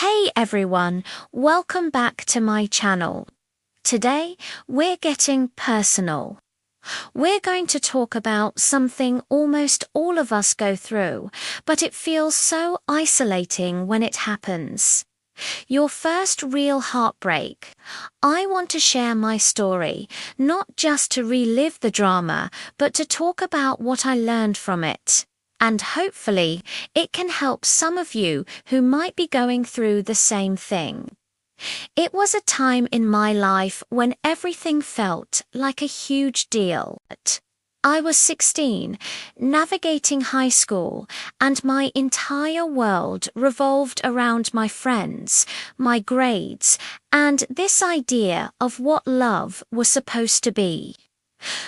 Hey everyone, welcome back to my channel. Today, we're getting personal. We're going to talk about something almost all of us go through, but it feels so isolating when it happens. Your first real heartbreak. I want to share my story, not just to relive the drama, but to talk about what I learned from it. And hopefully, it can help some of you who might be going through the same thing. It was a time in my life when everything felt like a huge deal. I was 16, navigating high school, and my entire world revolved around my friends, my grades, and this idea of what love was supposed to be.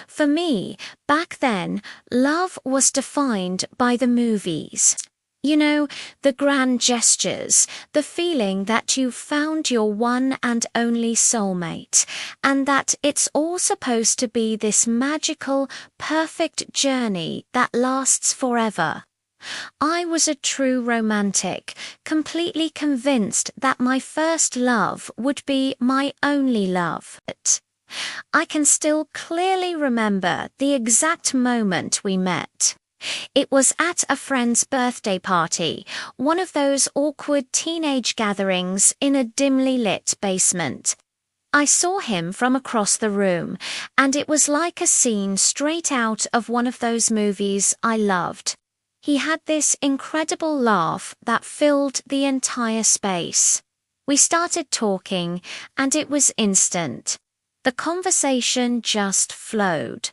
For me, back then, love was defined by the movies. You know, the grand gestures, the feeling that you've found your one and only soulmate, and that it's all supposed to be this magical, perfect journey that lasts forever. I was a true romantic, completely convinced that my first love would be my only love. I can still clearly remember the exact moment we met. It was at a friend's birthday party, one of those awkward teenage gatherings in a dimly lit basement. I saw him from across the room, and it was like a scene straight out of one of those movies I loved. He had this incredible laugh that filled the entire space. We started talking, and it was instant. The conversation just flowed.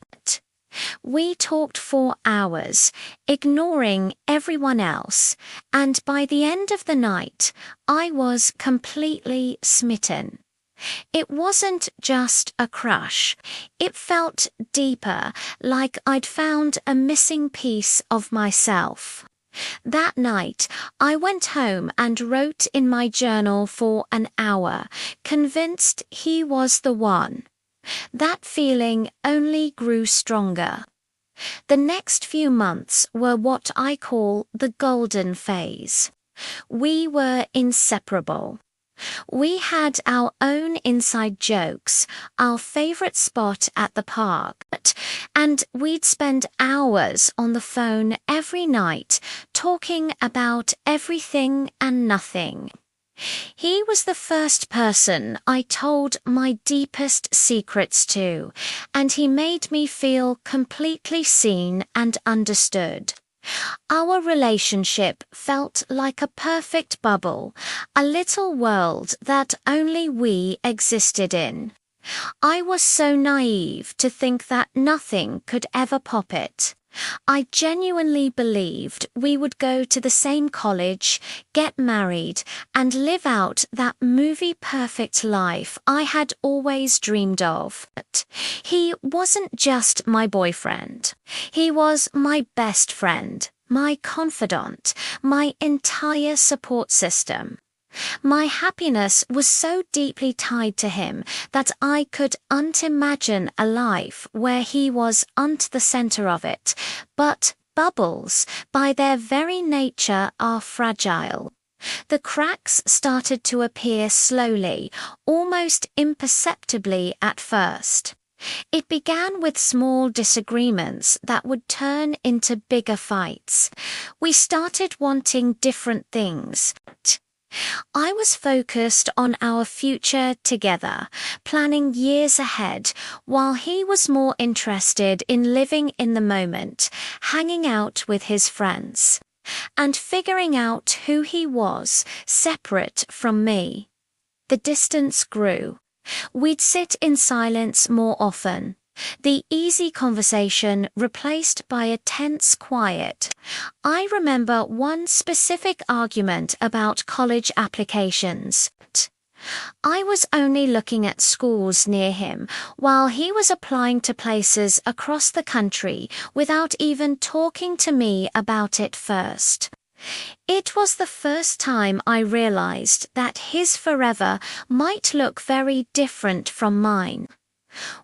We talked for hours, ignoring everyone else, and by the end of the night, I was completely smitten. It wasn't just a crush. It felt deeper, like I'd found a missing piece of myself. That night, I went home and wrote in my journal for an hour, convinced he was the one. That feeling only grew stronger. The next few months were what I call the golden phase. We were inseparable. We had our own inside jokes, our favorite spot at the park, and we'd spend hours on the phone every night talking about everything and nothing. He was the first person I told my deepest secrets to, and he made me feel completely seen and understood. Our relationship felt like a perfect bubble, a little world that only we existed in. I was so naive to think that nothing could ever pop it. I genuinely believed we would go to the same college, get married, and live out that movie-perfect life I had always dreamed of. He wasn't just my boyfriend. He was my best friend, my confidant, my entire support system. My happiness was so deeply tied to him that I could imagine a life where he wasn't the center of it. But bubbles, by their very nature, are fragile. The cracks started to appear slowly, almost imperceptibly at first. It began with small disagreements that would turn into bigger fights. We started wanting different things. I was focused on our future together, planning years ahead, while he was more interested in living in the moment, hanging out with his friends, and figuring out who he was, separate from me. The distance grew. We'd sit in silence more often. The easy conversation replaced by a tense quiet. I remember one specific argument about college applications. I was only looking at schools near him, while he was applying to places across the country without even talking to me about it first. It was the first time I realized that his forever might look very different from mine.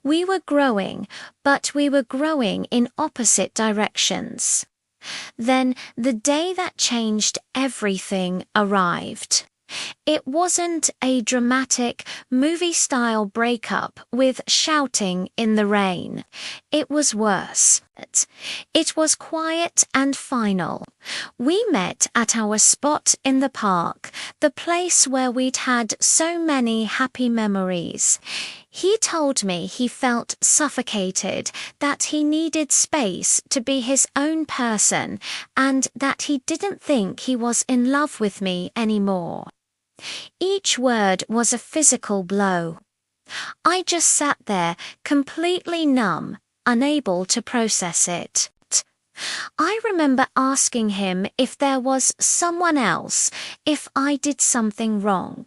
We were growing, but we were growing in opposite directions. Then the day that changed everything arrived. It wasn't a dramatic, movie-style breakup with shouting in the rain. It was worse. It was quiet and final. We met at our spot in the park, the place where we'd had so many happy memories. He told me he felt suffocated, that he needed space to be his own person, and that he didn't think he was in love with me anymore. Each word was a physical blow. I just sat there, completely numb, unable to process it. I remember asking him if there was someone else, if I did something wrong.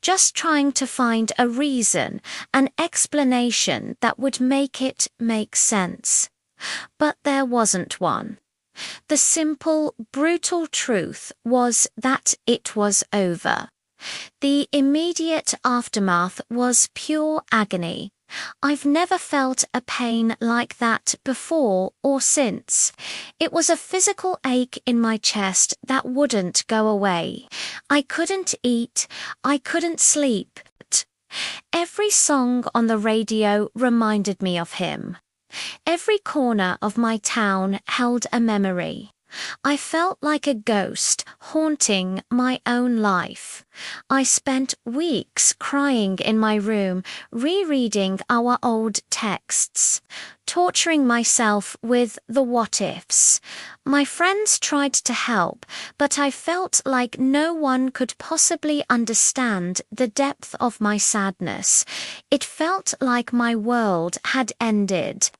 Just trying to find a reason, an explanation that would make it make sense. But there wasn't one. The simple, brutal truth was that it was over. The immediate aftermath was pure agony. I've never felt a pain like that before or since. It was a physical ache in my chest that wouldn't go away. I couldn't eat, I couldn't sleep. Every song on the radio reminded me of him. Every corner of my town held a memory. I felt like a ghost haunting my own life. I spent weeks crying in my room, rereading our old texts, torturing myself with the what-ifs. My friends tried to help, but I felt like no one could possibly understand the depth of my sadness. It felt like my world had ended.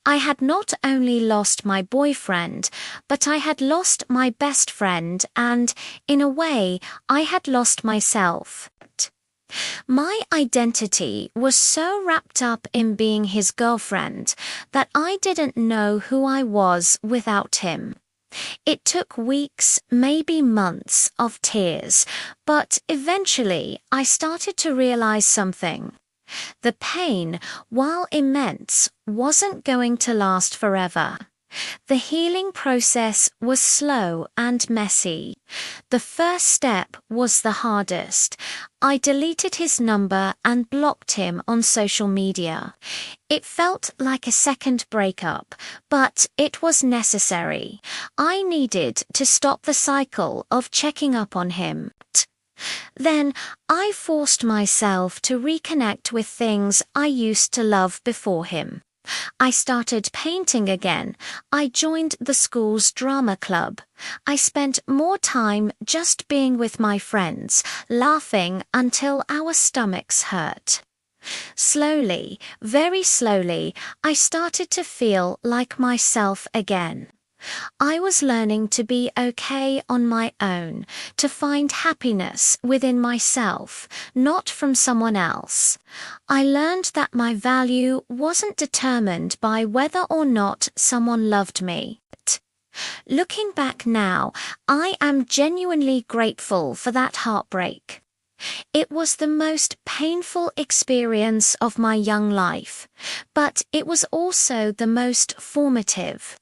I had not only lost my boyfriend, but I had lost my best friend and, in a way, I had lost myself. My identity was so wrapped up in being his girlfriend that I didn't know who I was without him. It took weeks, maybe months, of tears, but eventually I started to realize something. The pain, while immense, wasn't going to last forever. The healing process was slow and messy. The first step was the hardest. I deleted his number and blocked him on social media. It felt like a second breakup, but it was necessary. I needed to stop the cycle of checking up on him. Then I forced myself to reconnect with things I used to love before him. I started painting again. I joined the school's drama club. I spent more time just being with my friends, laughing until our stomachs hurt. Slowly, very slowly, I started to feel like myself again. I was learning to be okay on my own, to find happiness within myself, not from someone else. I learned that my value wasn't determined by whether or not someone loved me. Looking back now, I am genuinely grateful for that heartbreak. It was the most painful experience of my young life, but it was also the most formative.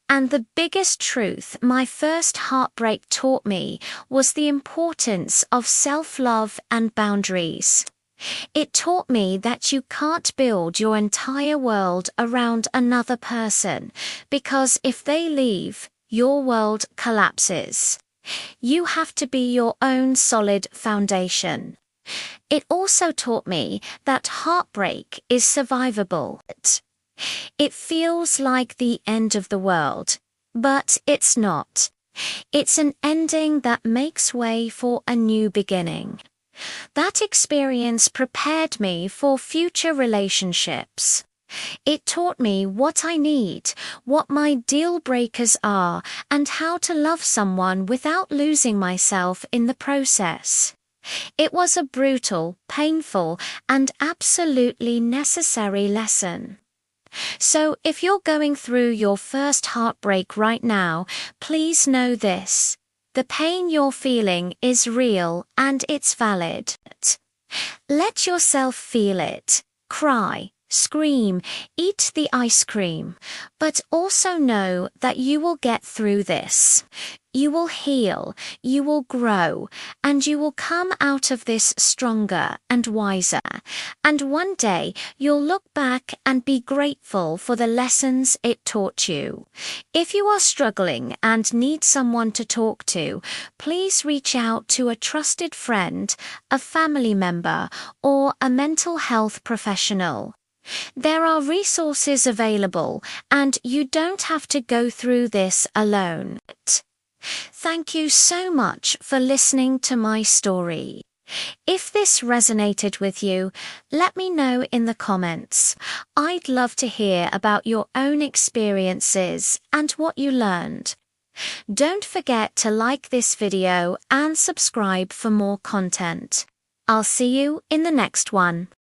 And the biggest truth my first heartbreak taught me was the importance of self-love and boundaries. It taught me that you can't build your entire world around another person, because if they leave, your world collapses. You have to be your own solid foundation. It also taught me that heartbreak is survivable. It feels like the end of the world, but it's not. It's an ending that makes way for a new beginning. That experience prepared me for future relationships. It taught me what I need, what my deal breakers are, and how to love someone without losing myself in the process. It was a brutal, painful, and absolutely necessary lesson. So if you're going through your first heartbreak right now, please know this. The pain you're feeling is real and it's valid. Let yourself feel it. Cry, scream, eat the ice cream. But also know that you will get through this. You will heal, you will grow, and you will come out of this stronger and wiser. And one day you'll look back and be grateful for the lessons it taught you. If you are struggling and need someone to talk to, please reach out to a trusted friend, a family member, or a mental health professional. There are resources available, and you don't have to go through this alone. Thank you so much for listening to my story. If this resonated with you, let me know in the comments. I'd love to hear about your own experiences and what you learned. Don't forget to like this video and subscribe for more content. I'll see you in the next one.